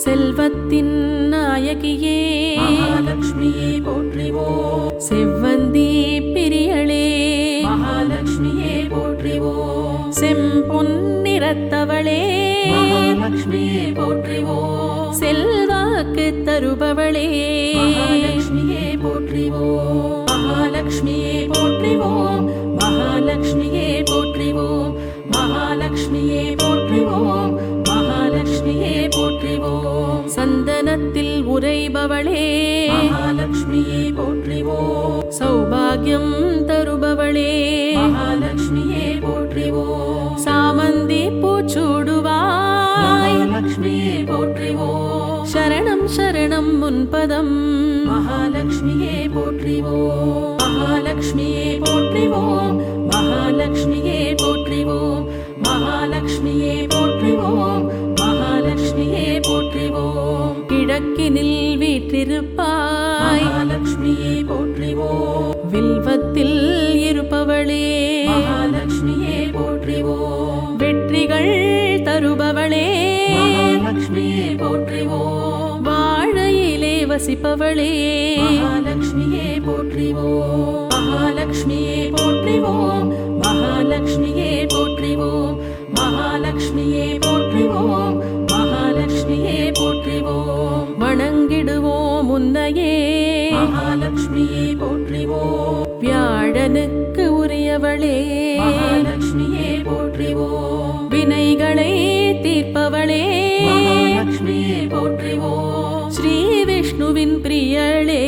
செல்வத்தின் நாயகியே மகாலட்சுமியே போற்றிவோம். செவ்வந்தி பிரியளே மகாலட்சுமியே போற்றிவோம். செம்பொன்னிறத்தவளே மகாலட்சுமியே போற்றிவோம். செல்வாக்கு தருபவளே மகாலட்சுமியே போற்றிவோம். மகாலட்சுமியே போற்றிவோம். மகாலட்சுமியே போற்றிவோம். மகாலட்சுமியே போற்றிவோம். மகாலட்சுமியே போற்றிவோம். சந்தனத்தில் உறைபவளே மகாலட்சுமியே போற்றிவோம். சௌபாகியம் தருபவளே மகாலட்சுமியே போற்றிவோம். சாமந்தி பூச்சூடுவாய் மகாலட்சுமியே போற்றிவோம். சரணம் சரணம் முன்பதம் மகாலட்சுமியே போற்றிவோம். மகாலட்சுமியே போற்றிவோம். மகாலட்சுமியே போற்றிவோம். மகாலட்சுமியே போற்றிவோம். மகாலட்சுமியே போற்றிவோம். கிழக்கினில் வீற்றிருப்பாய் மகாலட்சுமியே போற்றிவோம். வில்வத்தில் இருப்பவளே மகாலட்சுமியே போற்றிவோம். வெற்றிகள் தருபவளே மகாலட்சுமியே போற்றிவோம். வாழையிலே வசிப்பவளே மகாலட்சுமியே போற்றிவோம். மகாலட்சுமியே போற்றிவோம். மகாலட்சுமியே போற்றிவோம். மகாலட்சுமியே போற்றிவோம். மகாலட்சுமியே போற்றிவோம். வணங்கிடுவோம் உன்னையே மகாலட்சுமியே போற்றிவோம். வியாழனுக்கு உரியவளே மகாலட்சுமியே போற்றிவோம். வினைகளை தீர்ப்பவளே மகாலட்சுமியே போற்றிவோம். ஸ்ரீ விஷ்ணுவின் பிரியளே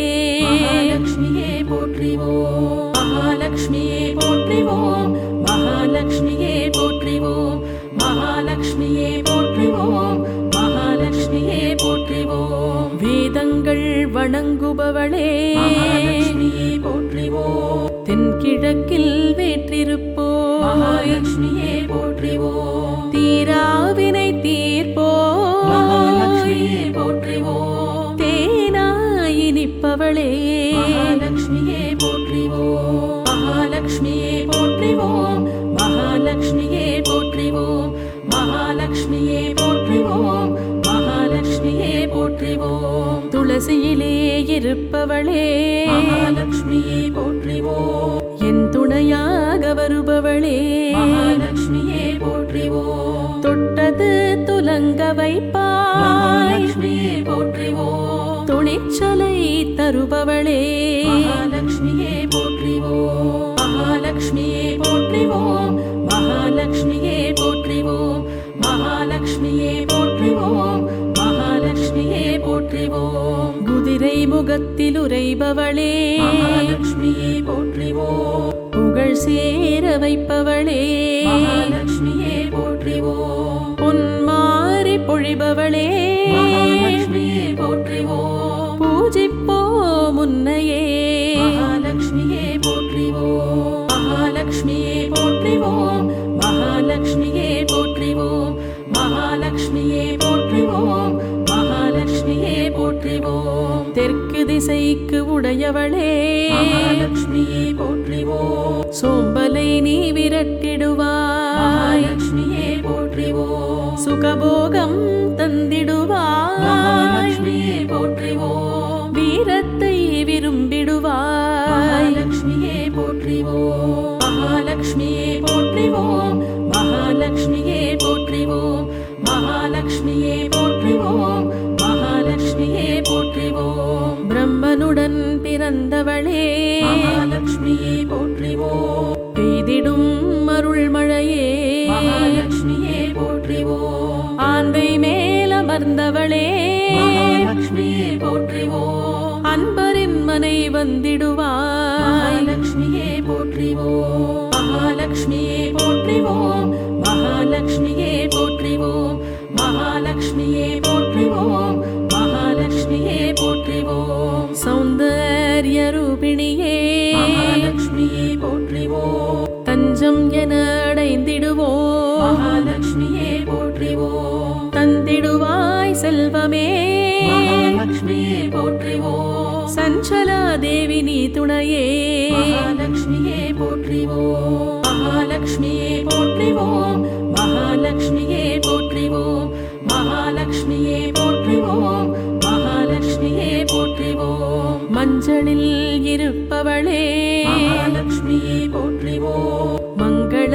மகாலட்சுமியே போற்றிவோம். மகாலட்சுமியே போற்றிவோம். மகாலட்சுமியே போற்றிவோம். மகாலட்சுமியே போற்றிவோம். மகாலட்சுமியே போற்றிவோம். வேதங்கள் வணங்குபவளே மகாலட்சுமியே போற்றிவோம். தென்கிழக்கில் வேற்றிருப்போய் மகாலட்சுமியே போற்றிவோம். தீராவினை தீர்ப்போய் மகாலட்சுமியே போற்றிவோம். தேனாய் இனிப்பவளே மகாலட்சுமியே போற்றிவோம். மகாலட்சுமியே போற்றிவோம். மகாலட்சுமியே போற்றிவோம். மகாலட்சுமியே போற்றிவோம். மகாலட்சுமியே போற்றிவோம். துளசியிலே இருப்பவளே மகாலட்சுமியே போற்றிவோம். என் துணையாக வருபவளே மகாலட்சுமியே போற்றிவோம். தொட்டது துலங்க வைப்பாய் மகாலட்சுமியே போற்றிவோம். துணிச்சலை தருபவளே மகாலட்சுமியே போற்றிவோம். மகாலட்சுமியே போற்றிவோம். மகாலட்சுமியே போற்றிவோம். மகாலட்சுமியே போற்றிவோம். மகாலட்சுமியே போற்றிவோம். குதிரை முகத்தில் உறைபவளே மகாலட்சுமியே போற்றிவோம். புகழ் சேர வைப்பவளே மகாலட்சுமியே போற்றிவோம். பொன்மாரி பொழிபவளே மகாலட்சுமியே போற்றிவோம். பூஜிப்போம் உன்னையே மகாலட்சுமியே போற்றிவோம். மகாலட்சுமியே போற்றிவோம். மகாலட்சுமியே போற்றிவோம். மகாலட்சுமியே போற்றிவோம். மகாலட்சுமியே போற்றிவோம். தெற்கு திசைக்கு உடையவளே மகாலட்சுமியே போற்றிவோம். சோம்பலை நீ விரட்டிடுவாய் மகாலட்சுமியே போற்றிவோம். சுகபோகம் தந்திடுவாய் மகாலட்சுமியே போற்றிவோம். வீரத்தை விரும்பிடுவாய் மகாலட்சுமியே போற்றிவோம். மகாலட்சுமியே போற்றிவோம். மகாலட்சுமியே போற்றிவோம். மகாலட்சுமியே போற்றிவோம். மகாலட்சுமியே போற்றிவோம். பிரம்மனுடன் பிறந்தவளே மகாலட்சுமியே போற்றிவோம். பெய்திடும் அருள்மழையே மகாலட்சுமியே போற்றிவோம். ஆந்தை மேல் அமர்ந்தவளே மகாலட்சுமியே போற்றிவோம். அன்பரின் மனை வந்திடுவாய் மகாலட்சுமியே போற்றிவோம். மகாலட்சுமியே போற்றிவோம். மகாலட்சுமியே போற்றிவோம். மகாலட்சுமியே போற்றிவோம். மகாலட்சுமியே போற்றிவோம். சௌந்தர்ய ரூபிணியே மகாலட்சுமியே போற்றிவோம். தஞ்சம் என அடைந்திடுவோம் மகாலட்சுமியே போற்றிவோம். தந்திடுவாய் செல்வமே மகாலட்சுமியே போற்றிவோம். சஞ்சலா தேவி நீ துணையே மகாலட்சுமியே போற்றிவோம். மகாலட்சுமியே போற்றிவோம். மகாலட்சுமியே போற்றிவோம். மகாலட்சுமியே போற்றிவோம். போற்றிவோம் மகாலட்சுமியே போற்றிவோம் மஞ்சளில் இருப்பவளே மகாலட்சுமியே போற்றிவோம் மங்கள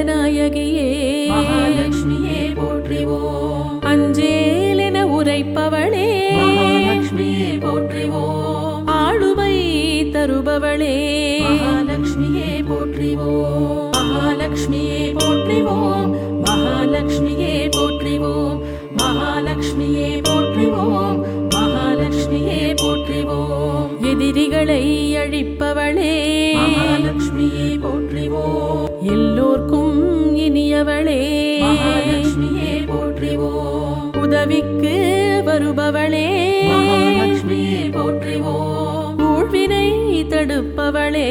நாயகியே மகாலட்சுமியே போற்றிவோம் அஞ்சேலென உரைப்பவளே மகாலட்சுமியே போற்றிவோம் ஆளுமை தருபவளே மகாலட்சுமியே போற்றிவோம் மகாலட்சுமியே போற்றிவோம் மகாலட்சுமியே போற்றிவோம் மகாலட்சுமியே போற்றிவோம் மகாலட்சுமியே போற்றிவோம் எதிரிகளை அழிப்பவளே மகாலட்சுமியே போற்றிவோம் எல்லோர்க்கும் இனியவளே மகாலட்சுமியே போற்றிவோம் உதவிக்கு வருபவளே மகாலட்சுமியே போற்றிவோம் ஊழ்வினை தடுப்பவளே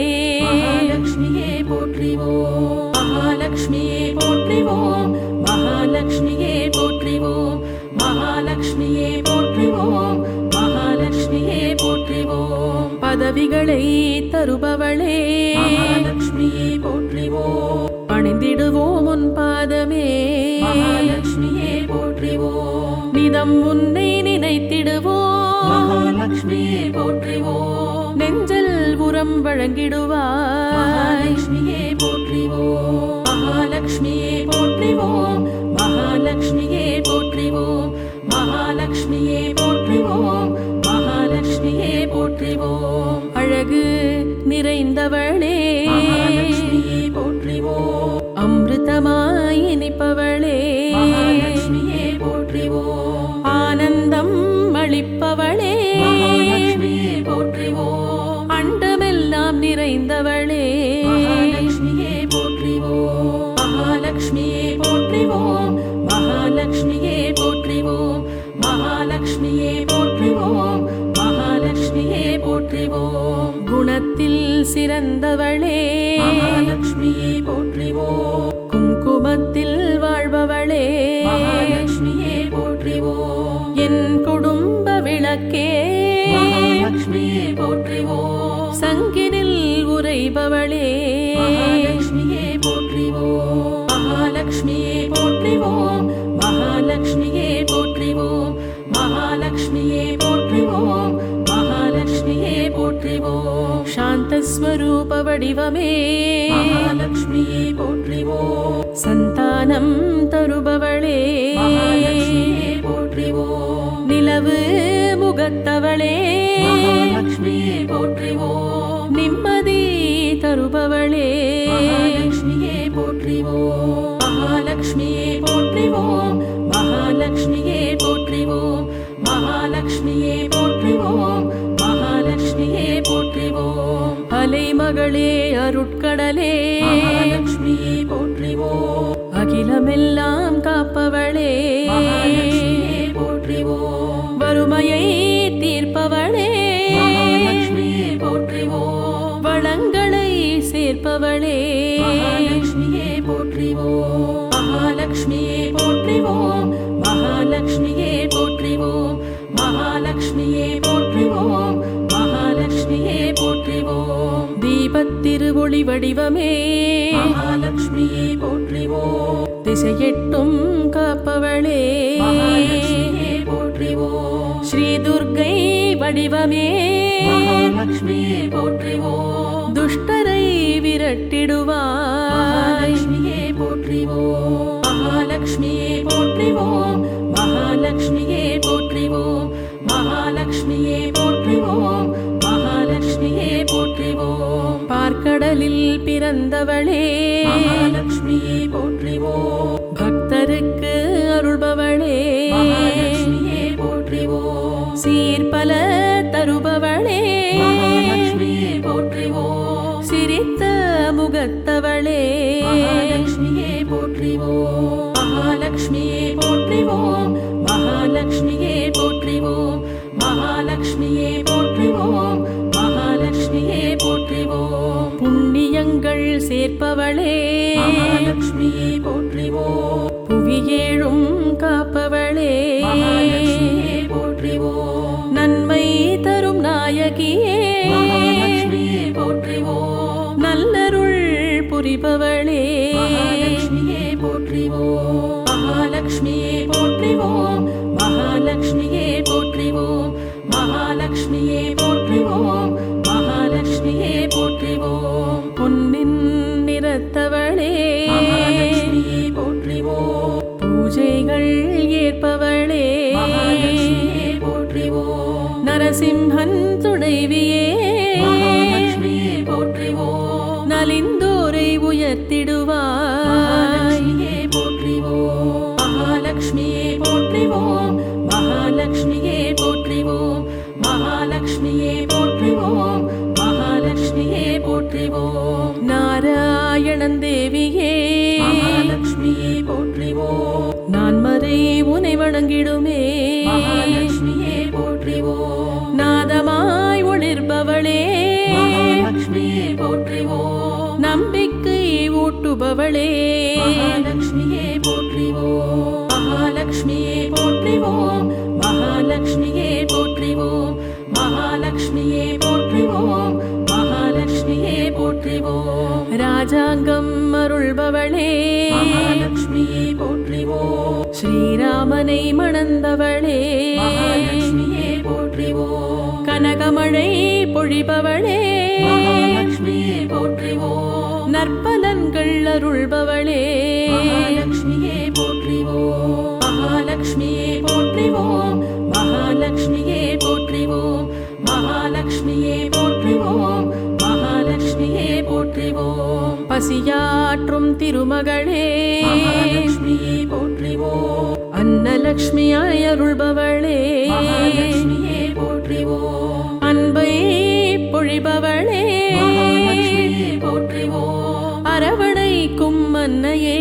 மகாலட்சுமியே போற்றிவோம் மகாலட்சுமியே போற்றிவோம் மகாலட்சுமியே போற்றிவோம் மகாலட்சுமியே போற்றிவோம் மகாலட்சுமியே போற்றிவோம் பதவிகளை தருபவளே மகாலட்சுமியே போற்றிவோம் பணிந்திடுவோம் உன் பாதமே மகாலட்சுமியே போற்றிவோம் நிதம் உன்னை நினைத்திடுவோம் மகாலட்சுமியே போற்றிவோம் நெஞ்சல் உரம் வழங்கிடுவாய் மகாலட்சுமியே போற்றிவோம் மகாலட்சுமியே போற்றிவோம் மகாலட்சுமியே போற்றிவோம் மகாலட்சுமியே போற்றிவோம் மகாலட்சுமியே போற்றிவோம் அழகு நிறைந்தவளே மகாலட்சுமியே போற்றிவோம் அமிர்தமாய் இனிப்பவளே மகாலட்சுமியே போற்றிவோம் ஆனந்தம் அளிப்பவளே மகாலட்சுமியே போற்றிவோம் அண்டமெல்லாம் நிறைந்தவளே மகாலட்சுமியே போற்றிவோம் மகாலட்சுமியே போற்றிவோம் மகாலட்சுமியே போற்றிவோம் மகாலட்சுமியே போற்றிவோம் மகாலட்சுமியே போற்றிவோம் குணத்தில் சிறந்தவளே மகாலட்சுமியே போற்றிவோம் குங்குமத்தில் வாழ்பவளே மகாலட்சுமியே போற்றிவோம் என் குடும்ப விளக்கே மகாலட்சுமியே போற்றிவோம் சங்கினில் உறைபவளே மகாலட்சுமியே போற்றிவோம் மகாலட்சுமியே போற்றிவோம் மகாலட்சுமியே போற்றிவோம் மகாலட்சுமியே போற்றிவோம் மகாலட்சுமியே போற்றிவோம் சாந்தஸ்வரூப வடிவமே மகாலட்சுமியே போற்றிவோம் சந்தானம் தருபவளே மகாலட்சுமியே போற்றிவோம் நிலவு முகத்தவளே மகாலட்சுமியே போற்றிவோம் நிம்மதி தருபவளே மகாலட்சுமியே போற்றிவோம் மகாலட்சுமியே போற்றிவோம் மகாலட்சுமியே போற்றிவோம் மகாலட்சுமியே போற்றிவோம் மகாலட்சுமியே போற்றிவோம் அலைமகளே அருட்கடலே மகாலட்சுமியே போற்றிவோம் அகிலமெல்லாம் காப்பவளே மகாலட்சுமியே போற்றிவோம் வறுமையை தீர்ப்பவளே மகாலட்சுமியே போற்றிவோம் வளங்களை சேர்ப்பவளே மகாலட்சுமியே போற்றிவோம் மகாலட்சுமியே போற்றிவோம் மகாலட்சுமியே போற்றிவோம் மகாலட்சுமியே போற்றிவோம் மகாலட்சுமியே போற்றிவோம் தீபத்திருவொளி வடிவமே மகாலட்சுமியே போற்றிவோம் திசையெட்டும் காப்பவளே மகாலட்சுமியே போற்றிவோம் ஸ்ரீ துர்க்கை வடிவமே மகாலட்சுமியே போற்றிவோம் துஷ்டரை விரட்டிடுவாய் மகாலட்சுமியே போற்றிவோம் மகாலட்சுமியே போற்றிவோம் மகாலட்சுமியே போற்றிவோம் மகாலட்சுமியே போற்றிவோம் மகாலட்சுமியே போற்றிவோம் பார்க்கடலில் பிறந்தவளே மகாலட்சுமியே போற்றிவோம் பக்தருக்கு அருள்பவளே மகாலட்சுமியே போற்றிவோம் சீர்பல தருபவளே மகாலட்சுமியே போற்றிவோம் சிரித்த முகத்தவளே மகாலட்சுமியே போற்றிவோம் மகாலட்சுமியே போற்றிவோம் மகாலட்சுமியே போற்றிவோம் மகாலட்சுமியே போற்றிவோம் மகாலட்சுமியே போற்றிவோம் புண்ணியங்கள் சேர்ப்பவளே மகாலட்சுமியே போற்றிவோம் புவியேழும் காப்பவளே மகாலட்சுமியே போற்றிவோம் நன்மை தரும் நாயகியே மகாலட்சுமியே போற்றிவோம் நல்லருள் புரிபவளே மகாலட்சுமியே போற்றிவோம் மகாலட்சுமியே போற்றிவோம் மகாலட்சுமியே மகாலட்சுமியே போற்றிவோம், மகாலட்சுமியே போற்றிவோம். பொன்னின் நிறத்தவளே மகாலட்சுமியே போற்றிவோம், பூஜைகள் ஏற்பவளே மகாலட்சுமியே போற்றிவோம். நரசிம்ஹன் துணைவியே மகாலட்சுமியே போற்றிவோம், நலிந்தோரை உயர்த்திடுவாய். மகாலட்சுமியே போற்றிவோம், மகாலட்சுமியே போற்றிவோம், மகாலட்சுமியே போற்றிவோம், மகாலட்சுமியே போற்றிவோம், மகாலட்சுமியே போற்றிவோம். நாராயணன் தேவியே மகாலட்சுமியே போற்றிவோம், நான்மறை உனை வணங்கிடுமே. மகாலட்சுமியே போற்றிவோம், நாதமாய் ஒளிர்பவளே மகாலட்சுமியே போற்றிவோம், நம்பிக்கை ஊட்டுபவளே மகாலட்சுமியே போற்றிவோம், மகாலட்சுமியே போற்றிவோம், மகாலட்சுமியே போற்றிவோம், மகாலட்சுமியே போற்றிவோம், மகாலட்சுமியே போற்றிவோம். ராஜாங்கம் அருள்பவளே மகாலட்சுமியே போற்றிவோம், ஸ்ரீராமனை மணந்தவளே மகாலட்சுமியே போற்றிவோம், கனகமழை பொழிபவளே மகாலட்சுமியே போற்றிவோம், நற்பலன்கள் அருள்பவளே மகாலட்சுமியே போற்றிவோம், மகாலட்சுமியே போற்றிவோம், மகாலட்சுமியே போற்றிவோம், மகாலட்சுமியே போற்றிவோம், மகாலட்சுமியே போற்றிவோம். பசியாற்றும் திருமகளே மகாலட்சுமியே போற்றிவோம், அன்னலக்ஷ்மியாய் அருள்பவளே மகாலட்சுமியே போற்றிவோம், அன்பை பொழிபவளே மகாலட்சுமியே போற்றிவோம், அரவணைக்கும் அன்னையே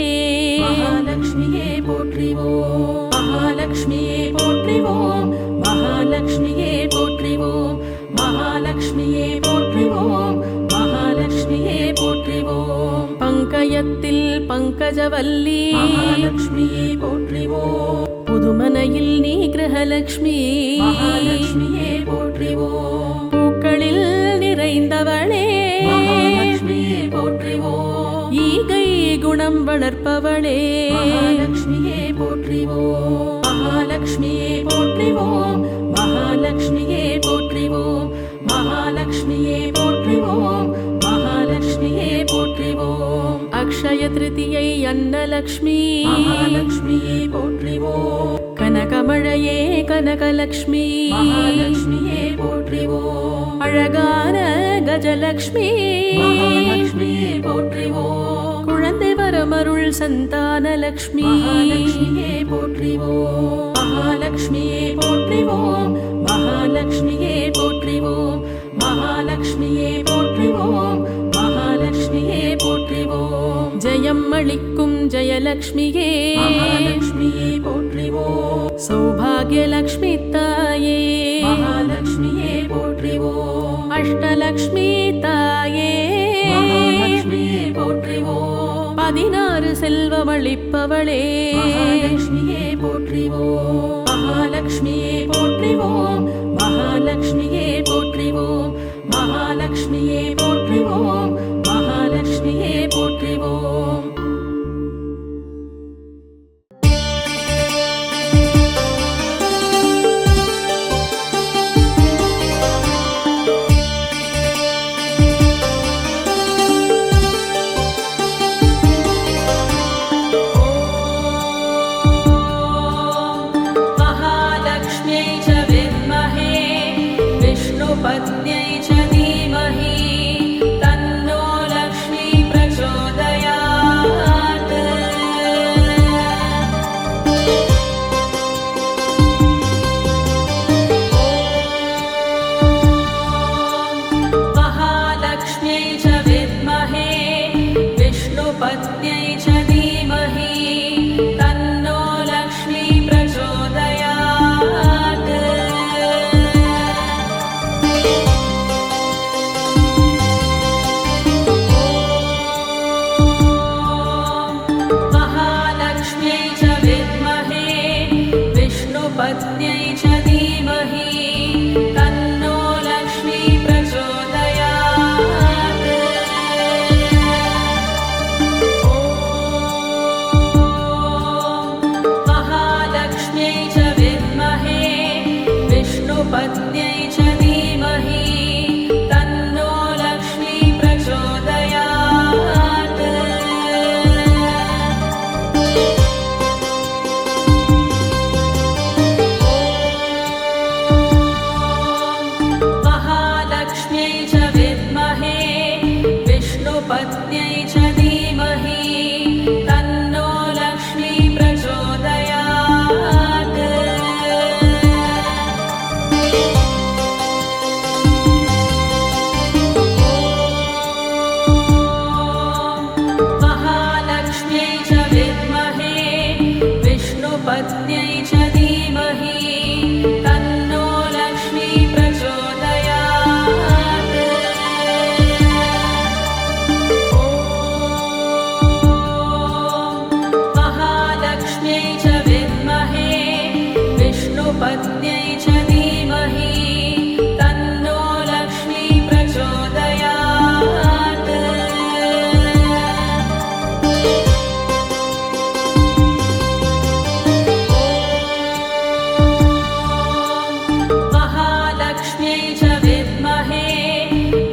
மகாலட்சுமியே போற்றிவோம், மகாலட்சுமியே போற்றிவோம், மகாலட்சுமியே போற்றிவோம், மகாலட்சுமியே போற்றிவோம், மகாலட்சுமியே போற்றிவோம். பங்கயத்தில் பங்கஜவல்லி மகாலட்சுமியே போற்றிவோம், புதுமனையில் நீ கிரகலக்ஷ்மி மகாலட்சுமியே போற்றிவோம், பூக்களில் நிறைந்தவளே மகாலட்சுமியே போற்றிவோம், ஈகை குணம் வளர்ப்பவளே மகாலட்சுமியே போற்றிவோம், மகாலட்சுமியே போற்றிவோம், மகாலட்சுமியே போற்றிவோம், மகாலட்சுமியே போற்றிவோம், மகாலட்சுமியே போற்றிவோம். அக்ஷய திருதியை அன்னலக்ஷ்மி மகாலட்சுமியே போற்றிவோம், கனகமழையே கனகலக்ஷ்மி மகாலட்சுமியே போற்றிவோம், அழகான கஜலக்ஷ்மி மகாலட்சுமியே போற்றிவோம், குழந்தை வரமருள் சந்தானலக்ஷ்மி மகாலட்சுமியே போற்றிவோம், மகாலட்சுமியே போற்றிவோம், மகாலட்சுமியே போற்றிவோம், மகாலட்சுமியே போற்றிவோம், மகாலட்சுமியே போற்றிவோம். ஜெயம் அளிக்கும் ஜெயலக்ஷ்மியே மகாலட்சுமியே போற்றிவோம், சௌபாகியலக்ஷ்மி தாயே மகாலட்சுமியே போற்றிவோம், அஷ்டலக்ஷ்மி தாயே மகாலட்சுமியே போற்றிவோம், 16 செல்வமளிப்பவளே மகாலட்சுமியே போற்றிவோம், மகாலட்சுமியே போற்றிவோம், மகாலட்சுமியே போற்றிவோம், மகாலட்சுமியே போற்றிவோம், மகாலட்சுமியே போற்றிவோம். महालक्ष्म्यै च विद्महे विष्णुपत्न्यै च धीमहि तन्नो लक्ष्मी प्रचोदयात्। महालक्ष्म्यै च विद्महे विष्णुपत्न्यै च धीमहि तन्नो लक्ष्मी प्रचोदयात्। महालक्ष्म्यै च विद्महे विष्णुपत्न्यै च धीमहि तन्नो लक्ष्मी प्रचोदयात्। महालक्ष्म्यै च विद्महे विष्णुपत्न्यै च महालक्ष्म्यै च विद्महे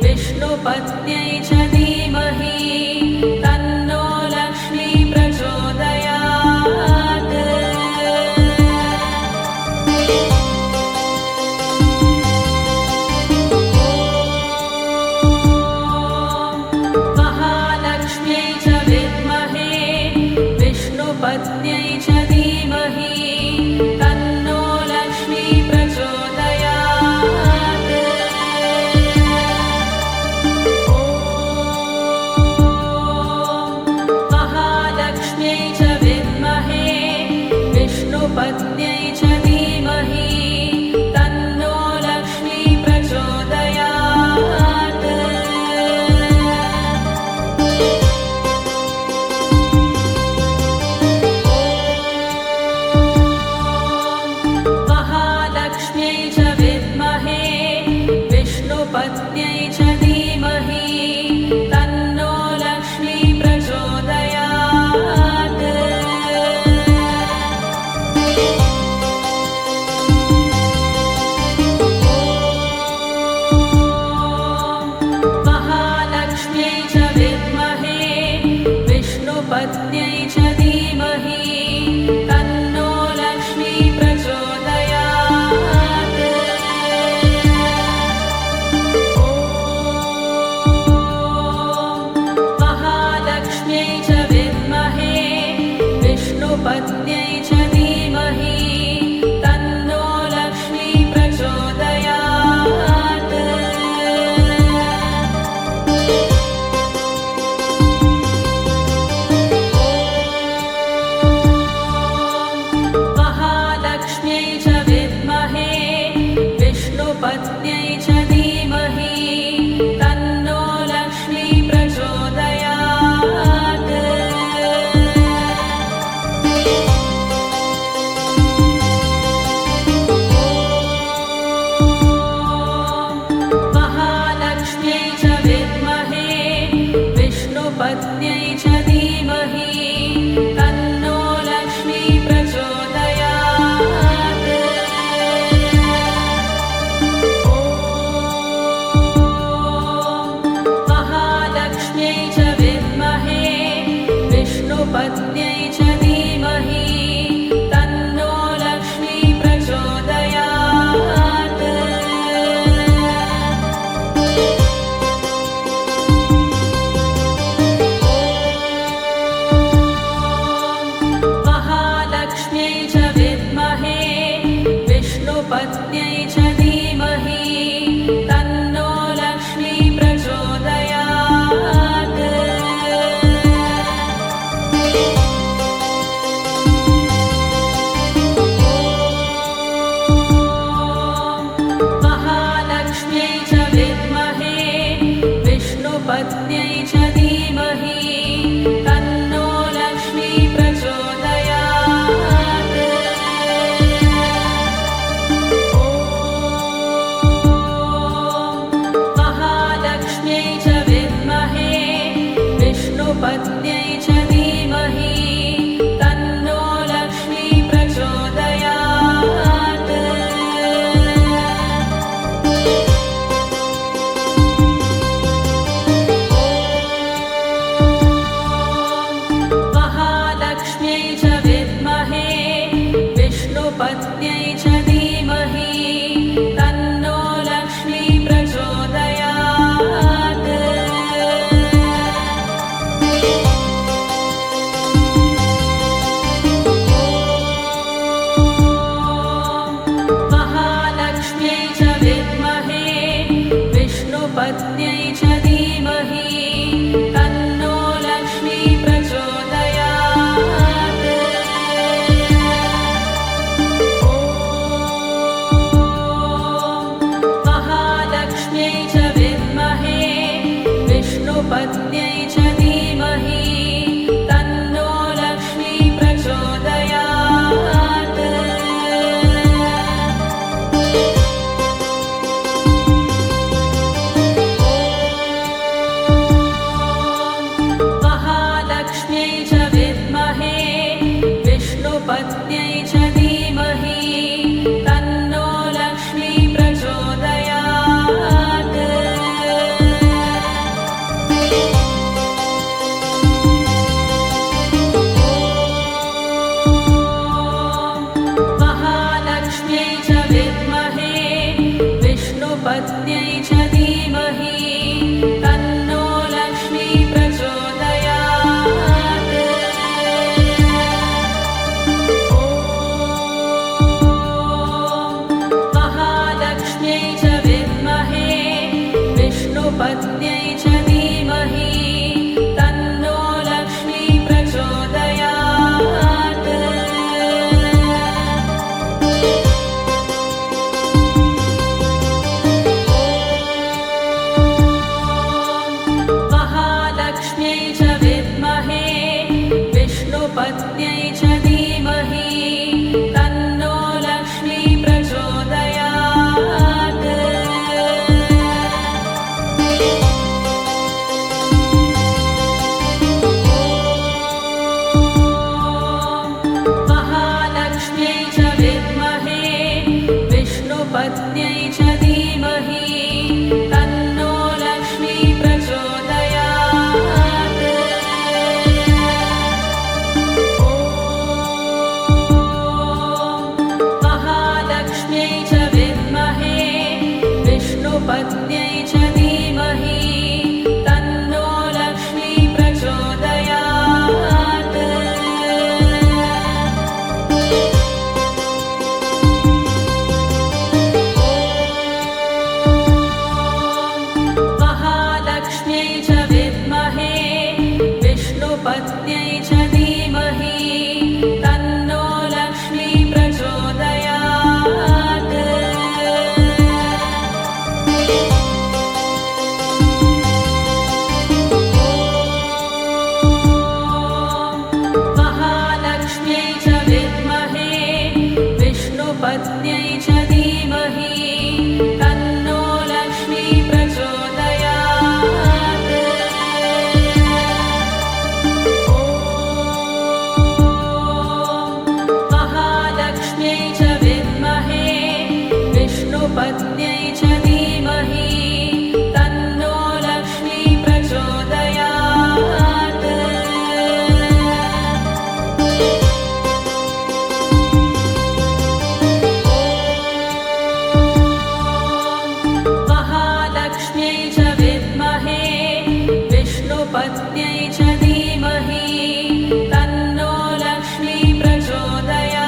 विष्णुपत्न्यै च धीमहि तन्नो लक्ष्मी प्रचोदयात्। महालक्ष्म्यै च विद्महे विष्णुपत्न्यै च धीमहि तन्नो लक्ष्मी प्रचोदयात्। महालक्ष्म्यै च विद्महे विष्णुपत्न्यै च धीमहि तन्नो लक्ष्मी प्रचोदयात्। महालक्ष्म्यै च विद्महे विष्णुपत्न्यै च धीमहि तन्नो लक्ष्मी प्रचोदयात्। महालक्ष्म्यै च विद्महे विष्णुपत्न्यै च धीमहि तन्नो लक्ष्मी प्रचोदयात्। महालक्ष्म्यै च विद्महे विष्णुपत्न्यै च धीमहि तन्नो लक्ष्मी प्रचोदयात्। महालक्ष्म्यै च विद्महे विष्णुपत्न्यै च धीमहि तन्नो लक्ष्मी प्रचोदयात्। महालक्ष्म्यै च विद्महे विष्णुपत्न्यै च धीमहि तन्नो लक्ष्मी प्रचोदयात्। महालक्ष्म्यै च विद्महे विष्णुपत्न्यै च धीमहि तन्नो लक्ष्मी प्रचोदयात्। महालक्ष्म्यै च विद्महे विष्णुपत्न्यै च धीमहि तन्नो लक्ष्मी प्रचोदयात्। महालक्ष्म्यै च विद्महे विष्णुपत्न्यै च धीमहि तन्नो लक्ष्मी प्रचोदयात्। विष्णुपत्न्यै च धीमहि तन्नो लक्ष्मी प्रचोदयात्। ॐ महालक्ष्म्यै च विद्महे विष्णुपत्न्यै च धीमहि तन्नो लक्ष्मी प्रचोदयात्। महालक्ष्म्यै च विद्महे विष्णुपत्न्यै च धीमहि तन्नो लक्ष्मी प्रचोदयात्। महालक्ष्म्यै च विद्महे विष्णुपत्न्यै च धीमहि तन्नो लक्ष्मी प्रचोदयात्। ॐ महालक्ष्म्यै च विद्महे विष्णुपत्न्यै च धीमहि तन्नो लक्ष्मी प्रचोदयात्। महालक्ष्म्यै च विद्महे विष्णुपत्न्यै च धीमहि तन्नो लक्ष्मी प्रचोदयात्। महालक्ष्म्यै च विद्महे विष्णुपत्न्यै च धीमहि तन्नो लक्ष्मी प्रचोदयात्। ॐ महालक्ष्म्यै च विद्महे विष्णुपत्न्यै च धीमहि तन्नो लक्ष्मी प्रचोदयात्। महालक्ष्म्यै च विद्महे विष्णुपत्न्यै च धीमहि तन्नो लक्ष्मी प्रचोदयात्।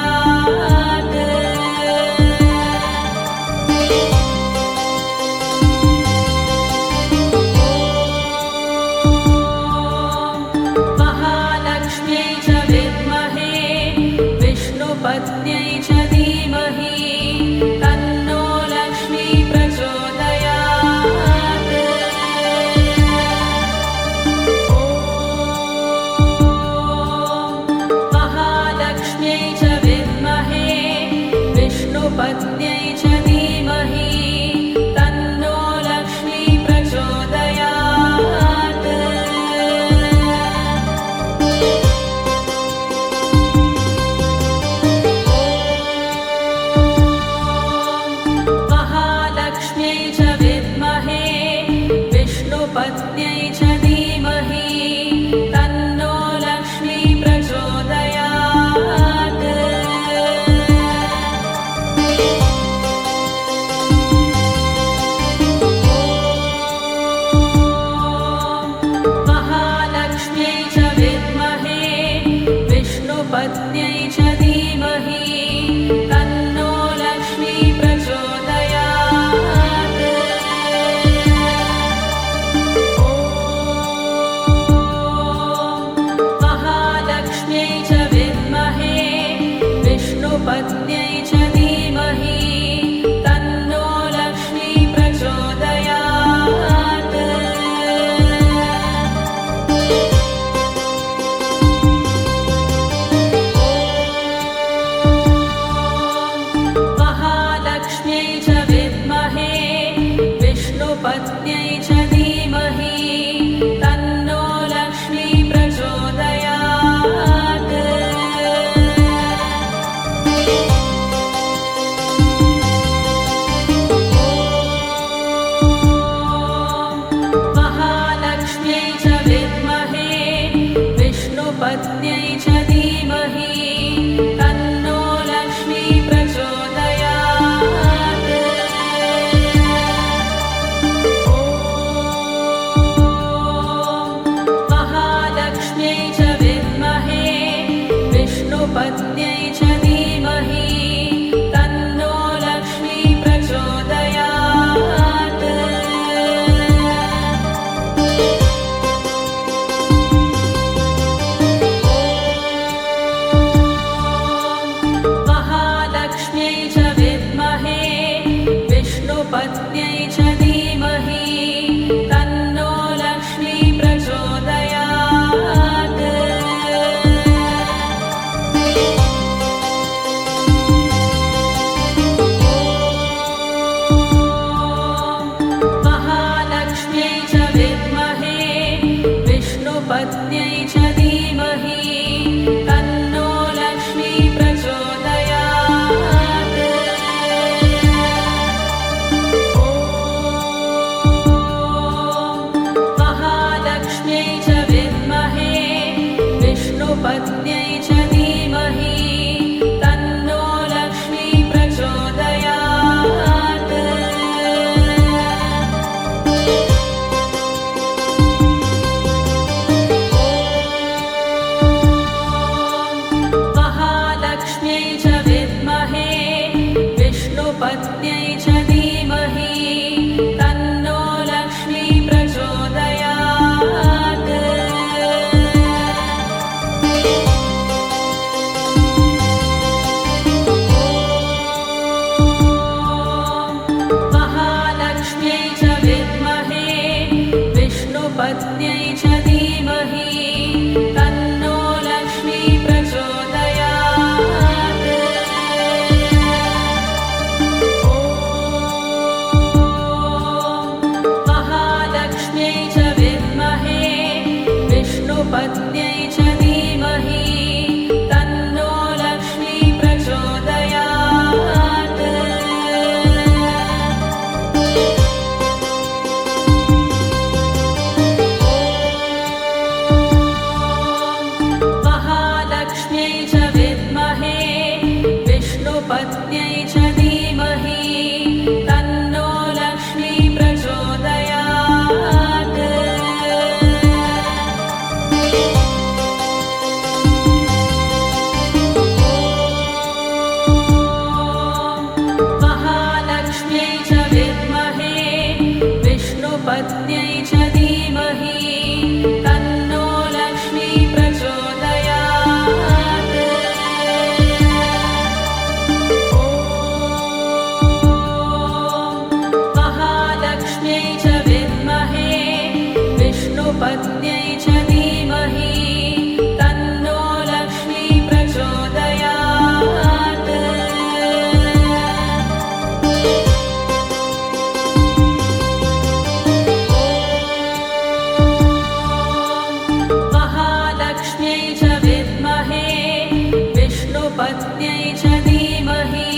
विष्णुपत्न्यै च धीमहि तन्नो लक्ष्मी प्रचोदयात्। महालक्ष्म्यै च विद्महे विष्णुपत्न्यै च धीमहि तन्नो लक्ष्मी प्रचोदयात्। महालक्ष्म्यै च विद्महे विष्णुपत्न्यै च धीमहि तन्नो लक्ष्मी प्रचोदयात्। महालक्ष्म्यै च विद्महे विष्णुपत्न्यै च धीमहि तन्नो लक्ष्मी प्रचोदयात्। महालक्ष्म्यै च विद्महे विष्णुपत्न्यै च धीमहि तन्नो लक्ष्मी प्रचोदयात्। महालक्ष्म्यै च विद्महे विष्णुपत्न्यै च धीमहि तन्नो लक्ष्मी प्रचोदयात्। महालक्ष्म्यै च विद्महे विष्णुपत्न्यै च धीमहि तन्नो लक्ष्मी प्रचोदयात्। महालक्ष्म्यै च विद्महे विष्णुपत्न्यै च धीमहि तन्नो लक्ष्मी प्रचोदयात्। महालक्ष्म्यै च विद्महे विष्णुपत्न्यै च धीमहि तन्नो लक्ष्मी प्रचोदयात्। महालक्ष्म्यै च विद्महे विष्णुपत्न्यै च धीमहि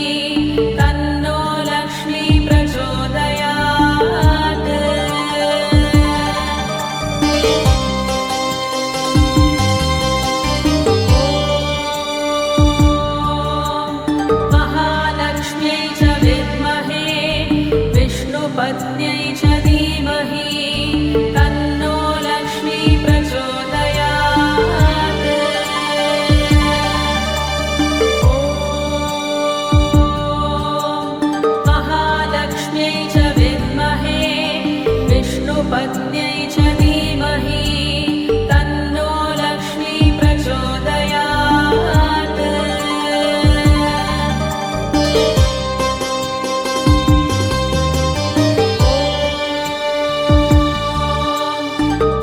तन्नो लक्ष्मी प्रचोदयात्। महालक्ष्म्यै च विद्महे विष्णुपत्न्यै च धीमहि तन्नो लक्ष्मी प्रचोदयात्। महालक्ष्म्यै च विद्महे विष्णुपत्न्यै च धीमहि तन्नो लक्ष्मी प्रचोदयात्।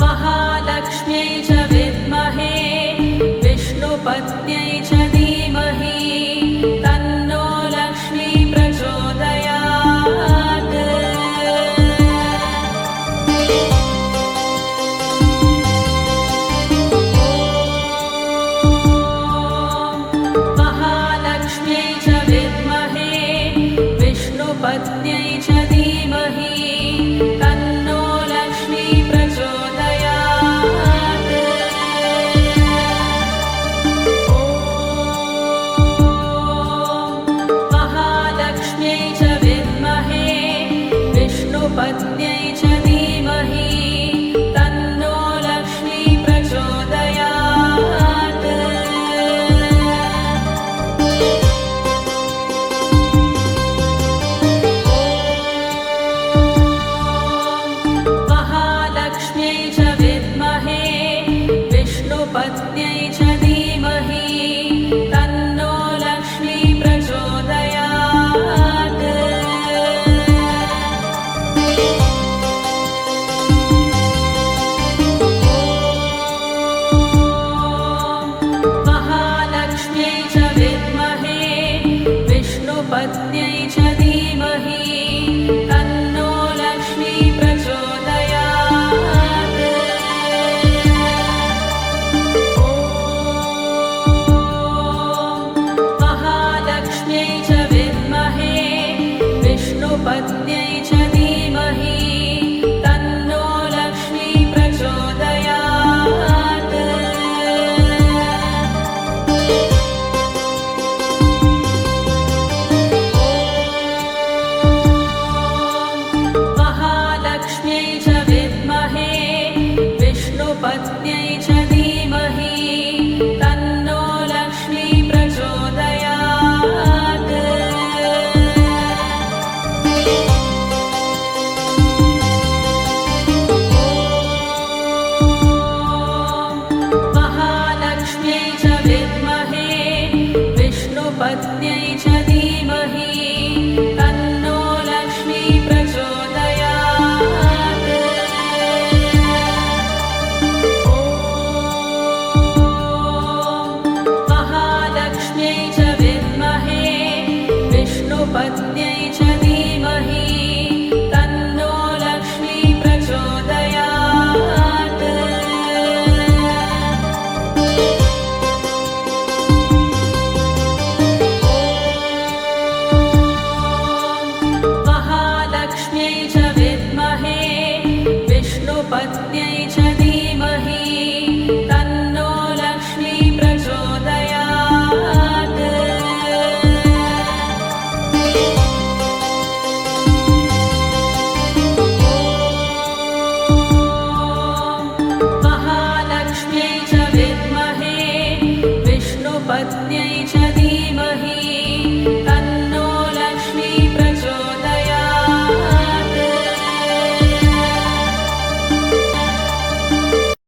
महालक्ष्म्यै च विद्महे विष्णुपत्न्यै च धीमहि तन्नो लक्ष्मी प्रचोदयात्। महालक्ष्म्यै च विद्महे विष्णुपत्न्यै च धीमहि तन्नो लक्ष्मी प्रचोदयात्। महालक्ष्म्यै च विद्महे विष्णुपत्न्यै च धीमहि तन्नो लक्ष्मी प्रचोदयात्। महालक्ष्म्यै च विद्महे विष्णुपत्न्यै च धीमहि तन्नो लक्ष्मी प्रचोदयात्। पत्न्यै